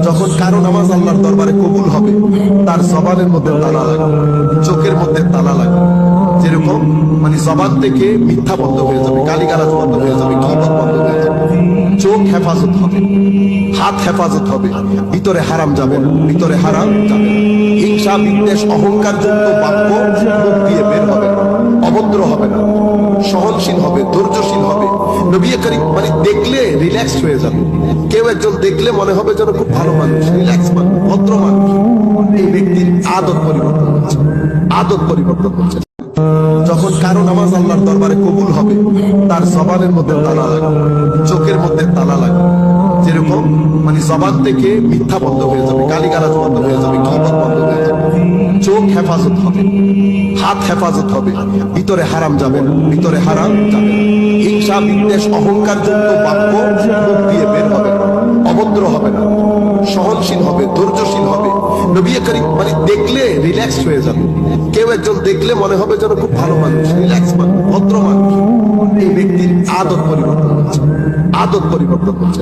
যখন কারো নামাজ আল্লাহর দরবারে কবুল হবে, তার জবানের মধ্যে তালা লাগবে, চোখের মধ্যে তালা লাগবে। যেরকম জবান থেকে মিথ্যা বন্ধ হয়ে যাবে, গালিগালাজ বন্ধ হয়ে যাবে, গীবত বন্ধ হয়ে যাবে, চোখ হেফাজত হবে, হাত হেফাজত হবে, ভিতরে হারাম যাবে না, ভিতরে হারাম যাবে না। হিংসা, বিদ্বেষ, অহংকার যুক্ত বাক্য মুখ দিয়ে বের হবে না, অভদ্র হবে না, সহনশীল হবে, ধৈর্যশীল হবে। নবী করিম দেখলে রিল্যাক্স হয়ে যাবে। কেউ একজন দেখলে মনে হবে যেন খুব ভালো মানুষ, রিল্যাক্স মানুষ, ভদ্র মানুষ। এই ব্যক্তির আদত পরিবর্তন হচ্ছে, আদত পরিবর্তন হচ্ছে। যখন কারো নামাজ আল্লাহর দরবারে কবুল হবে, তার জবানের মধ্যে তালা লাগবে, চোখের মধ্যে তালা লাগবে। যেরকম জবান থেকে মিথ্যা বন্ধ হয়ে যাবে, গালিগালাজ বন্ধ হয়ে যাবে, গীবত বন্ধ হয়ে যাবে, চোখ হেফাজত হবে, হাত হেফাজত হবে, ভিতরে হারাম যাবে না, ভিতরে হারাম যাবে না। হিংসা, বিদ্বেষ, অহংকার যুক্ত বাক্য মুখ দিয়ে বের হবে না, অভদ্র হবে না, সহনশীল হবে, ধৈর্যশীল হবে। নবী করিম দেখলে রিল্যাক্স হয়ে যাবে। কেউ একজন দেখলে মনে হবে যেন খুব ভালো মানুষ, রিল্যাক্স মানুষ, ভদ্র মানুষ। এই ব্যক্তির আদত পরিবর্তন হচ্ছে, আদত পরিবর্তন হচ্ছে।